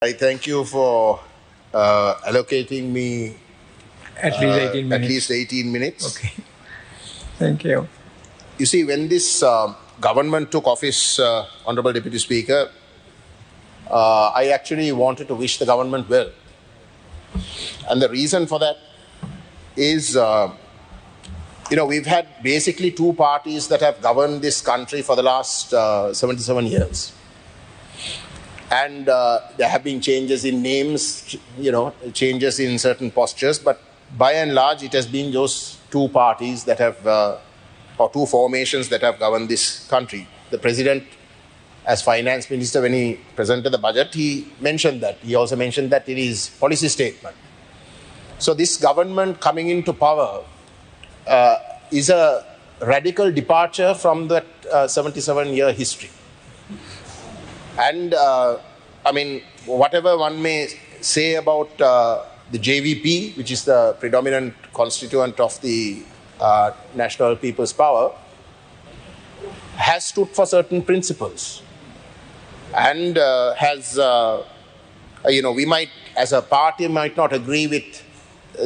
I thank you for allocating me At least 18 minutes. At least 18 minutes. Okay. Thank you. You see, when this government took office, Honorable Deputy Speaker, I actually wanted to wish the government well. And the reason for that is, we've had basically two parties that have governed this country for the last 77 years. And there have been changes in names, changes in certain postures, but by and large, it has been those two parties that have, or two formations that have governed this country. The President, as Finance Minister, when he presented the budget, he mentioned that. He also mentioned that in his policy statement. So this government coming into power is a radical departure from that 77-year history. And, whatever one may say about the JVP, which is the predominant constituent of the National People's Power, has stood for certain principles. And has, we might, as a party, might not agree with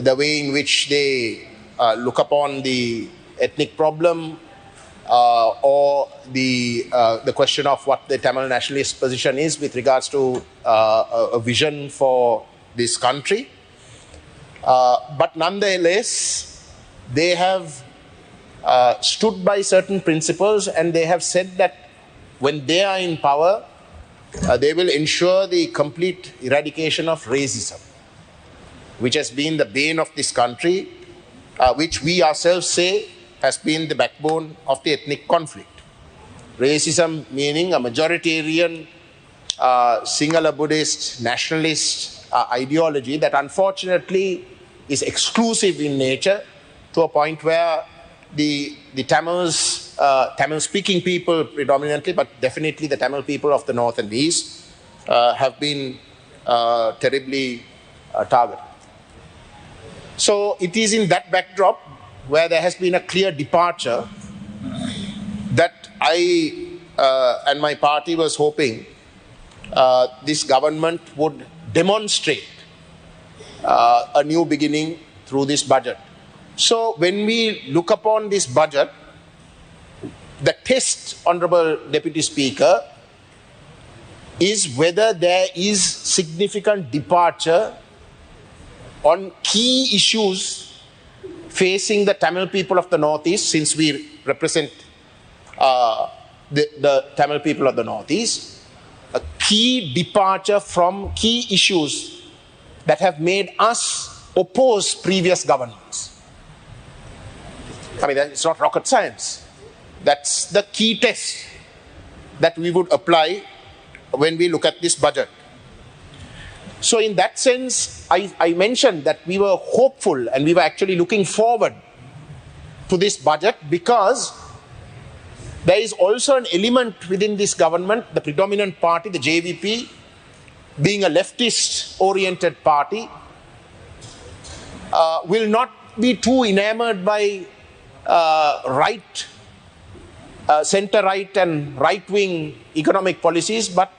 the way in which they look upon the ethnic problem, or the question of what the Tamil nationalist position is with regards to a vision for this country. But nonetheless, they have stood by certain principles, and they have said that when they are in power, they will ensure the complete eradication of racism, which has been the bane of this country, which we ourselves say has been the backbone of the ethnic conflict. Racism meaning a majoritarian, Sinhala Buddhist, nationalist ideology that unfortunately is exclusive in nature, to a point where the Tamils, Tamil-speaking people predominantly, but definitely the Tamil people of the north and the east, have been terribly targeted. So it is in that backdrop where there has been a clear departure that I and my party was hoping this government would demonstrate a new beginning through this budget. So when we look upon this budget, the test, Honorable Deputy Speaker, is whether there is significant departure on key issues facing the Tamil people of the Northeast, since we represent the Tamil people of the Northeast, a key departure from key issues that have made us oppose previous governments. It's not rocket science. That's the key test that we would apply when we look at this budget. So in that sense, I mentioned that we were hopeful and we were actually looking forward to this budget, because there is also an element within this government, the predominant party, the JVP, being a leftist-oriented party, will not be too enamored by center-right and right-wing economic policies, but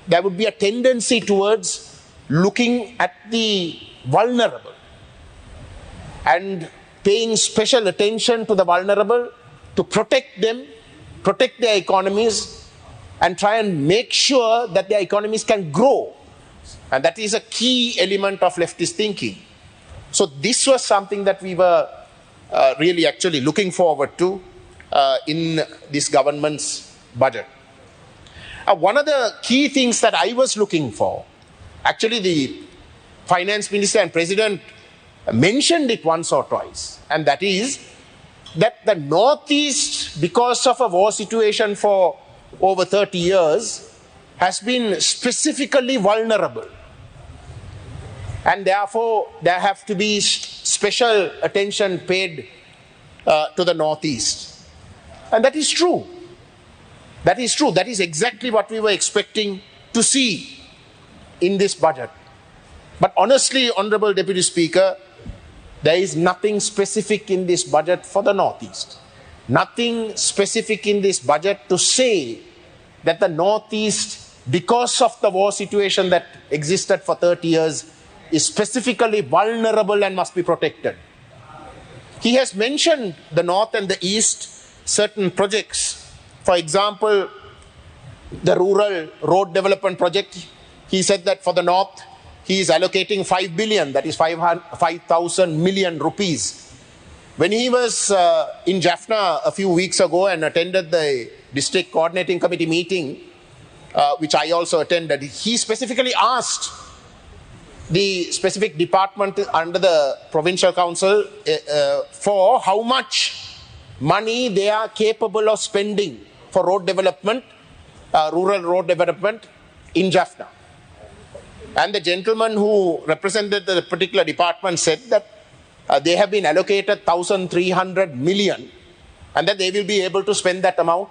there would be a tendency towards looking at the vulnerable and paying special attention to the vulnerable to protect them, protect their economies, and try and make sure that their economies can grow. And that is a key element of leftist thinking. So this was something that we were really actually looking forward to in this government's budget. One of the key things that I was looking for, actually the Finance Minister and President mentioned it once or twice, and that is that the Northeast, because of a war situation for over 30 years, has been specifically vulnerable. And therefore, there have to be special attention paid to the Northeast. And that is true. That is true. That is exactly what we were expecting to see in this budget. But honestly, Honorable Deputy Speaker, there is nothing specific in this budget for the Northeast. Nothing specific in this budget to say that the Northeast because of the war situation that existed for 30 years, is specifically vulnerable and must be protected. He has mentioned the north and the east, certain projects. For example, the rural road development project, he said that for the north, he is allocating 5 billion, that is 5,000 million rupees. When he was in Jaffna a few weeks ago and attended the district coordinating committee meeting, which I also attended, he specifically asked the specific department under the provincial council for how much money they are capable of spending for road development, rural road development in Jaffna. And the gentleman who represented the particular department said that they have been allocated 1,300 million and that they will be able to spend that amount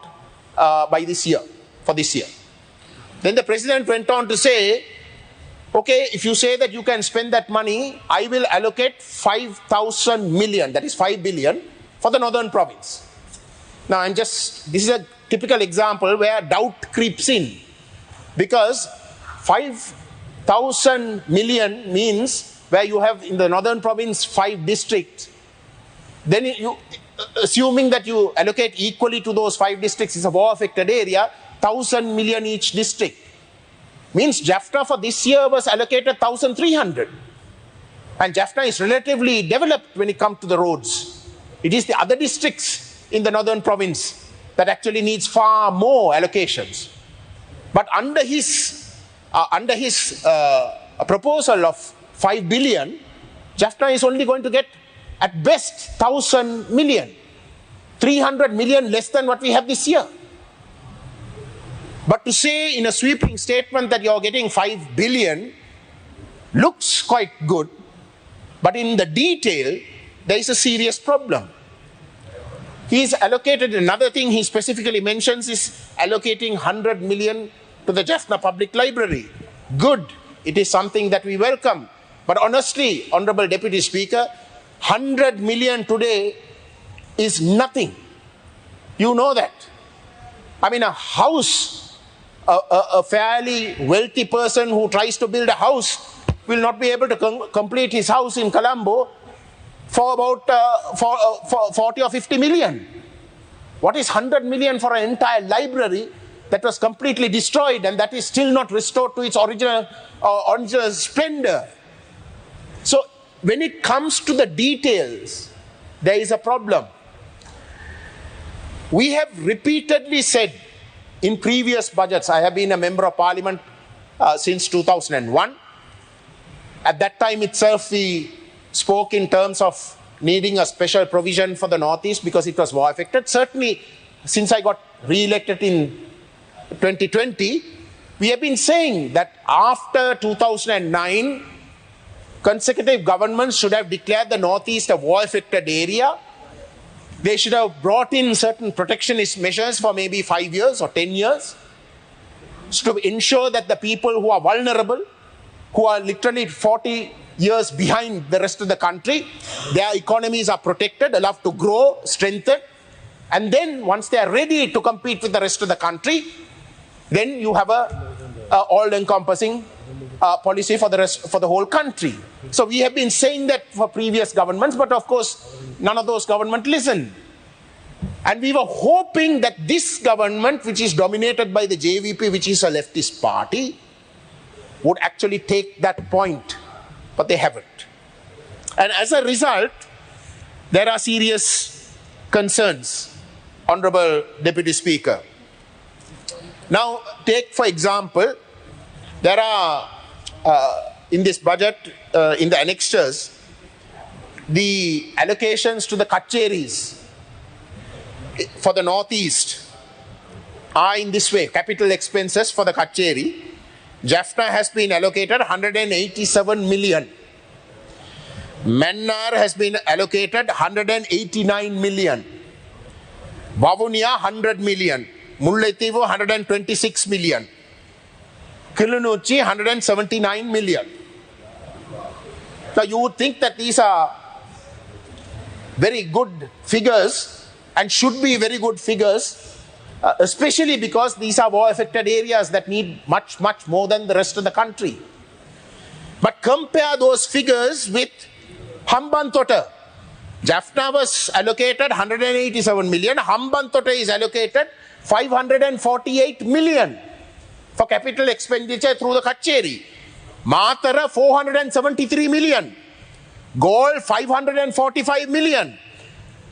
by this year, for this year. Then the president went on to say, okay, if you say that you can spend that money, I will allocate 5,000 million, that is 5 billion, for the northern province. Now this is a typical example where doubt creeps in, because 5,000 million means where you have in the northern province 5 districts, then assuming that you allocate equally to those 5 districts, is a war affected area, 1,000 million each district. Means Jaffna for this year was allocated 1,300. And Jaffna is relatively developed when it comes to the roads. It is the other districts in the northern province that actually needs far more allocations. But under his proposal of 5 billion, Jaffna is only going to get at best 1,000 million. 300 million less than what we have this year. But to say in a sweeping statement that you're getting 5 billion looks quite good, but in the detail, there is a serious problem. He's allocated, another thing he specifically mentions is allocating 100 million to the Jaffna Public Library. Good, it is something that we welcome. But honestly, Honorable Deputy Speaker, 100 million today is nothing. You know that. I mean, a house, a fairly wealthy person who tries to build a house will not be able to complete his house in Colombo for about 40 or 50 million. What is 100 million for an entire library that was completely destroyed and that is still not restored to its original splendor? So when it comes to the details, there is a problem. We have repeatedly said in previous budgets, I have been a member of parliament since 2001. At that time itself, we spoke in terms of needing a special provision for the Northeast because it was war affected. Certainly, since I got re-elected in 2020, we have been saying that after 2009, consecutive governments should have declared the Northeast a war affected area. They should have brought in certain protectionist measures for maybe 5 years or 10 years to ensure that the people who are vulnerable, who are literally 40 years behind the rest of the country, their economies are protected, allowed to grow, strengthen, and then once they are ready to compete with the rest of the country, then you have a all-encompassing policy for the whole country. So we have been saying that for previous governments, but of course none of those governments listened. And we were hoping that this government, which is dominated by the JVP, which is a leftist party, would actually take that point, but they haven't. And as a result, there are serious concerns, Honorable Deputy Speaker. Now, take for example, there are in this budget, in the annexures, the allocations to the kacheris for the Northeast are in this way. Capital expenses for the kacheri, Jaffna has been allocated 187 million. Mannar has been allocated 189 million. Vavuniya 100 million. Mullaitivu 126 million. Kilinochi 179 million. Now you would think that these are very good figures and should be very good figures especially because these are war-affected areas that need much, much more than the rest of the country. But compare those figures with Hambantota. Jaffna was allocated 187 million. Hambantota is allocated 548 million for capital expenditure through the Kacheri. Matara 473 million. Galle 545 million.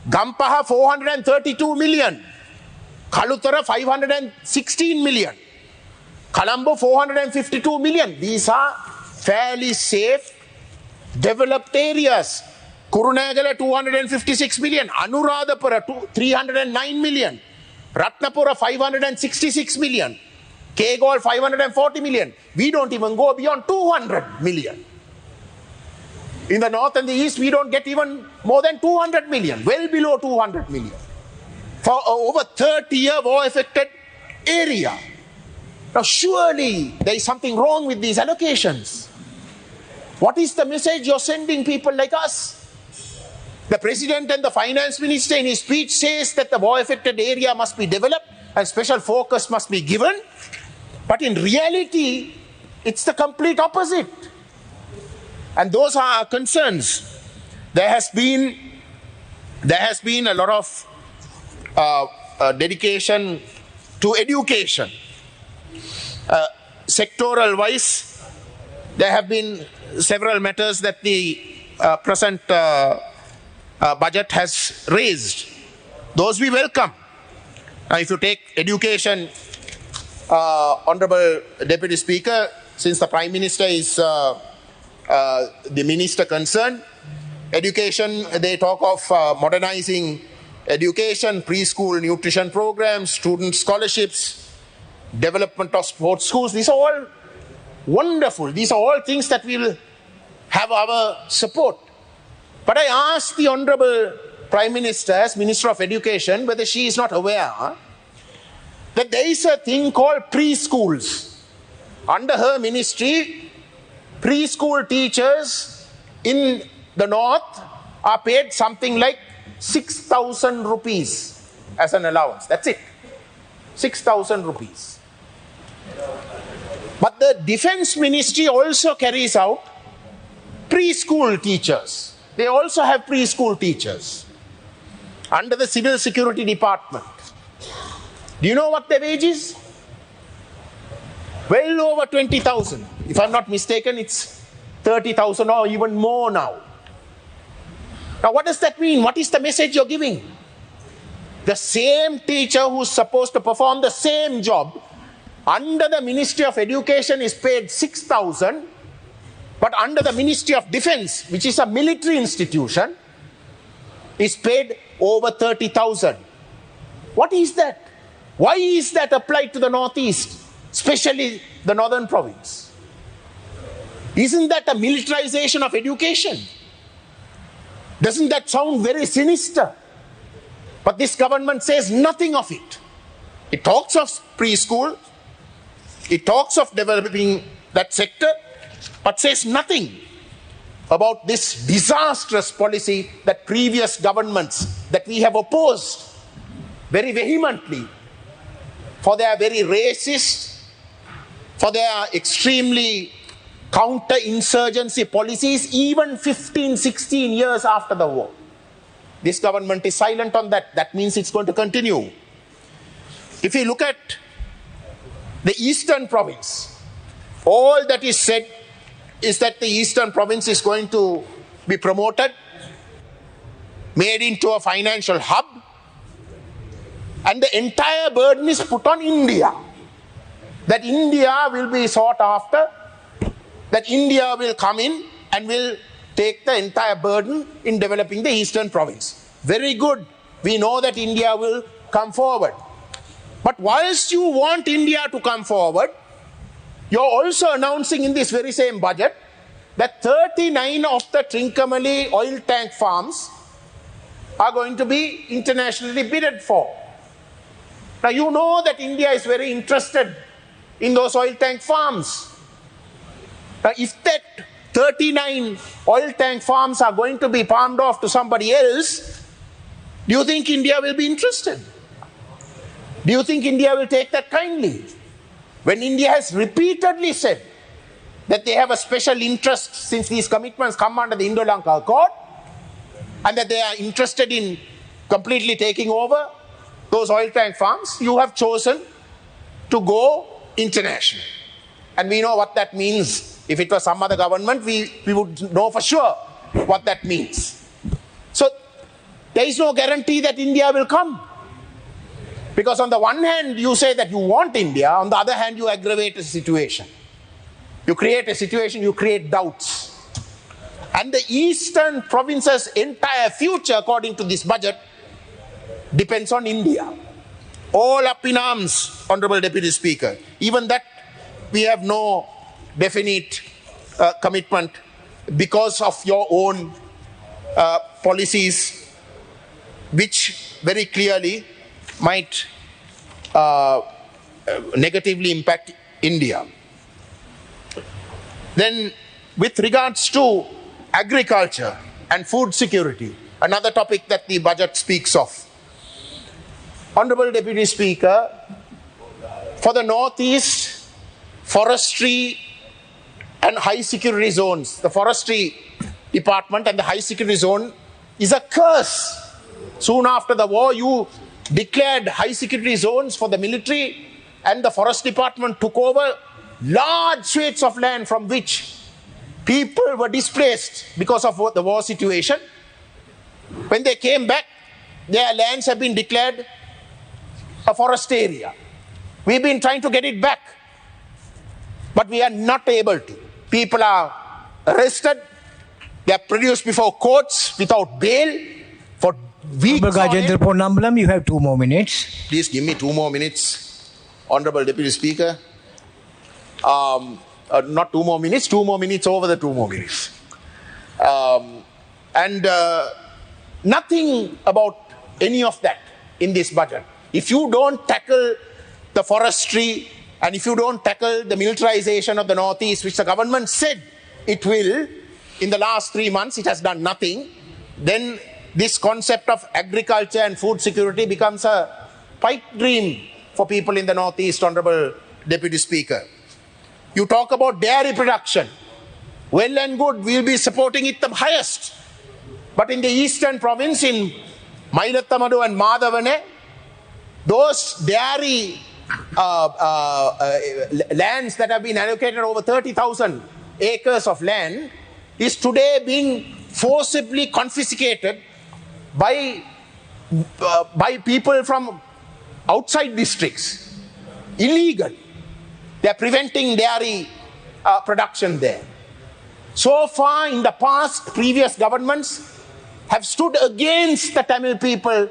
Gampaha 432 million. Kalutara 516 million. Colombo 452 million. These are fairly safe, developed areas. Kurunegala 256 million. Anuradhapura 309 million. Ratnapura 566 million. Kegol 540 million. We don't even go beyond 200 million. In the north and the east, we don't get even more than 200 million, well below 200 million. For over 30-year war-affected area. Now surely there is something wrong with these allocations. What is the message you're sending people like us? The President and the Finance Minister in his speech says that the war-affected area must be developed and special focus must be given. But in reality, it's the complete opposite. And those are our concerns. There has been a lot of dedication to education. Sectoral wise, there have been several matters that the present budget has raised. Those we welcome. Now, if you take education, Honorable Deputy Speaker, since the Prime Minister is the minister concerned, education, they talk of modernizing education, preschool nutrition programs, student scholarships, development of sports schools. These are all wonderful. These are all things that will have our support. But I asked the Honorable Prime Minister, as Minister of Education, whether she is not aware that there is a thing called preschools. Under her ministry, preschool teachers in the north are paid something like 6,000 rupees as an allowance. That's it. 6,000 rupees. But the Defense Ministry also carries out preschool teachers. They also have preschool teachers under the Civil Security Department. Do you know what their wage is? Well over 20,000. If I'm not mistaken, it's 30,000 or even more now. Now, what does that mean? What is the message you're giving? The same teacher who's supposed to perform the same job under the Ministry of Education is paid 6,000, but under the Ministry of Defense, which is a military institution, is paid over 30,000. What is that? Why is that applied to the Northeast, especially the Northern Province? Isn't that a militarization of education? Doesn't that sound very sinister? But this government says nothing of it. It talks of preschool, it talks of developing that sector, but says nothing about this disastrous policy that previous governments that we have opposed very vehemently for their very racist, for their extremely counter-insurgency policies, even 15, 16 years after the war. This government is silent on that. That means it's going to continue. If you look at the Eastern Province, all that is said is that the Eastern Province is going to be promoted, made into a financial hub, and the entire burden is put on India. That India will be sought after, that India will come in and will take the entire burden in developing the Eastern Province. Very good. We know that India will come forward. But whilst you want India to come forward, you're also announcing in this very same budget that 39 of the Trincomalee oil tank farms are going to be internationally bidded for. Now you know that India is very interested in those oil tank farms. Now if that 39 oil tank farms are going to be palmed off to somebody else, do you think India will be interested? Do you think India will take that kindly? When India has repeatedly said that they have a special interest since these commitments come under the Indo-Lanka Accord, and that they are interested in completely taking over those oil tank farms, you have chosen to go international. And we know what that means. If it was some other government, we would know for sure what that means. So there is no guarantee that India will come. Because on the one hand, you say that you want India, on the other hand, you aggravate a situation. You create a situation, you create doubts. And the eastern provinces' entire future, according to this budget, depends on India. All up in arms, Honorable Deputy Speaker. Even that, we have no definite commitment because of your own policies, which very clearly might negatively impact India. Then, with regards to agriculture and food security, another topic that the budget speaks of. Honorable Deputy Speaker, for the Northeast, forestry and high security zones, the forestry department and the high security zone is a curse. Soon after the war, you declared high security zones for the military, and the forest department took over large swathes of land from which people were displaced because of the war situation. When they came back, their lands have been declared a forest area. We've been trying to get it back, but we are not able to. People are arrested, they are produced before courts without bail for weeks. Gajendra Ponnambalam, you have 2 more minutes. Please give me 2 more minutes, Honorable Deputy Speaker. Not 2 more minutes, 2 more minutes over the 2 more minutes. Nothing about any of that in this budget. If you don't tackle the forestry and if you don't tackle the militarization of the Northeast, which the government said it will, in the last 3 months it has done nothing, then this concept of agriculture and food security becomes a pipe dream for people in the Northeast, Honorable Deputy Speaker. You talk about dairy production. Well and good, we'll be supporting it the highest. But in the eastern province, in Mailattamadu and Madhavane, those dairy lands that have been allocated, over 30,000 acres of land, is today being forcibly confiscated by people from outside districts. Illegal. They are preventing dairy production there. So far in the past, previous governments have stood against the Tamil people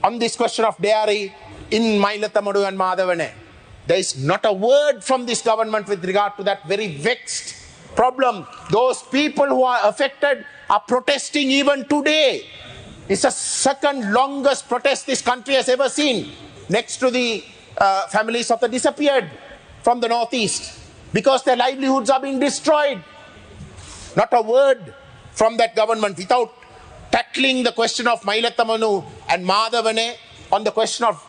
on this question of dairy in Mailattamadu and Madhavane. There is not a word from this government with regard to that very vexed problem. Those people who are affected are protesting even today. It's the second longest protest this country has ever seen, next to the families of the disappeared from the Northeast, because their livelihoods are being destroyed. Not a word from that government. Without tackling the question of Mailattamanu and Madhavane, on the question of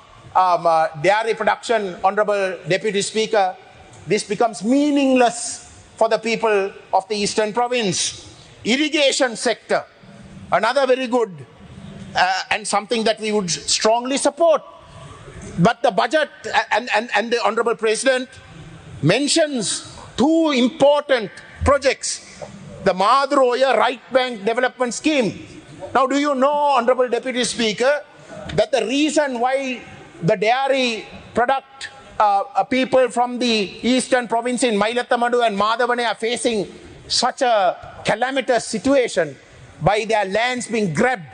dairy production, Honorable Deputy Speaker, this becomes meaningless for the people of the eastern province. Irrigation sector, another very good and something that we would strongly support. But the budget and the Honorable President mentions 2 important projects. The Madhroya Right Bank Development Scheme. Now, do you know, Honorable Deputy Speaker, that the reason why the dairy product people from the eastern province in Mailattamadu and Madhavane are facing such a calamitous situation by their lands being grabbed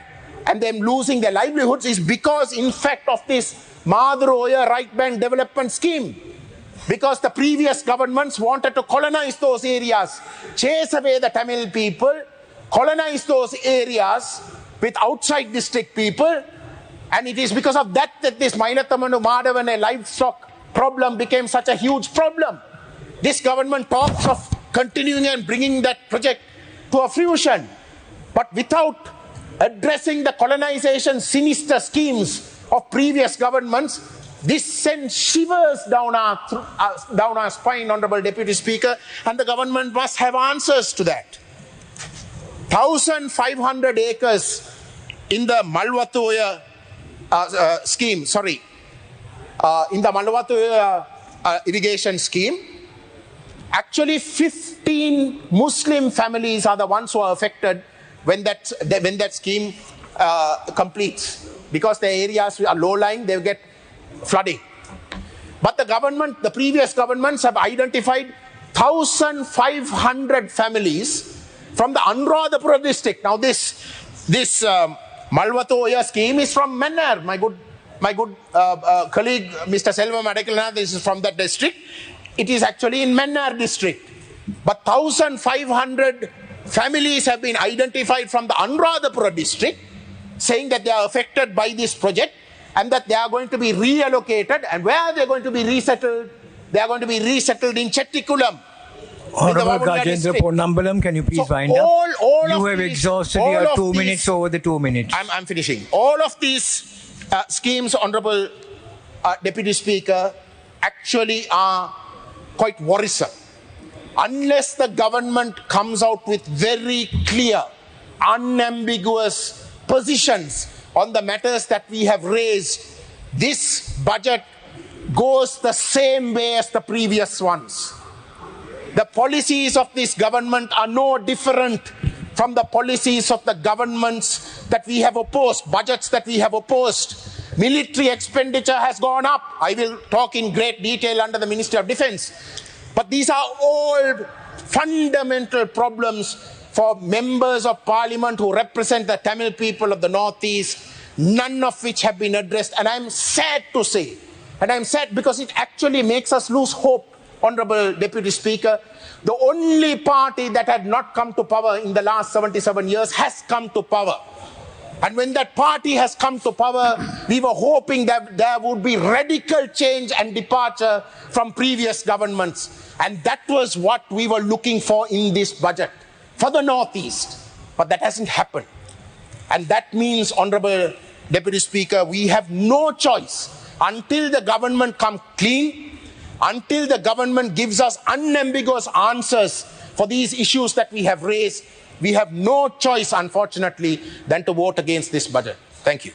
and them losing their livelihoods is because, in fact, of this Madhroya Right Bank Development Scheme. Because the previous governments wanted to colonize those areas, chase away the Tamil people, colonize those areas with outside district people, and it is because of that that this Mailattamanu Madhavane livestock problem became such a huge problem. This government talks of continuing and bringing that project to a fruition, but without addressing the colonization sinister schemes of previous governments, This sends shivers down our spine, Honorable Deputy Speaker, and the government must have answers to that. 1,500 acres in the Malwatoya scheme, in the Malwatoya irrigation scheme. Actually, 15 Muslim families are the ones who are affected when that scheme completes. Because the areas are low-lying, they get flooding. But the previous governments have identified 1,500 families from the Anuradhapura district. Now this Malwatoya scheme is from Mannar. My good colleague, Mr. Selvam Adakalanath, is from that district. It is actually in Mannar district. But 1,500 families have been identified from the Anuradhapura district, saying that they are affected by this project and that they are going to be reallocated. And where are they going to be resettled? They are going to be resettled in Chettikulam. Honorable Gajendra Ponnambalam, can you please wind up? You have exhausted your 2 minutes over the 2 minutes. I'm finishing. All of these schemes, Honorable Deputy Speaker, actually are quite worrisome. Unless the government comes out with very clear, unambiguous positions on the matters that we have raised, this budget goes the same way as the previous ones. The policies of this government are no different from the policies of the governments that we have opposed, budgets that we have opposed. Military expenditure has gone up. I will talk in great detail under the Ministry of Defence. But these are all fundamental problems for members of parliament who represent the Tamil people of the Northeast, none of which have been addressed. And I'm sad to say, and I'm sad because it actually makes us lose hope, Honorable Deputy Speaker. The only party that had not come to power in the last 77 years has come to power. And when that party has come to power, we were hoping that there would be radical change and departure from previous governments. And that was what we were looking for in this budget for the Northeast. But that hasn't happened. And that means, Honorable Deputy Speaker, we have no choice until the government comes clean, until the government gives us unambiguous answers for these issues that we have raised. We have no choice, unfortunately, than to vote against this budget. Thank you.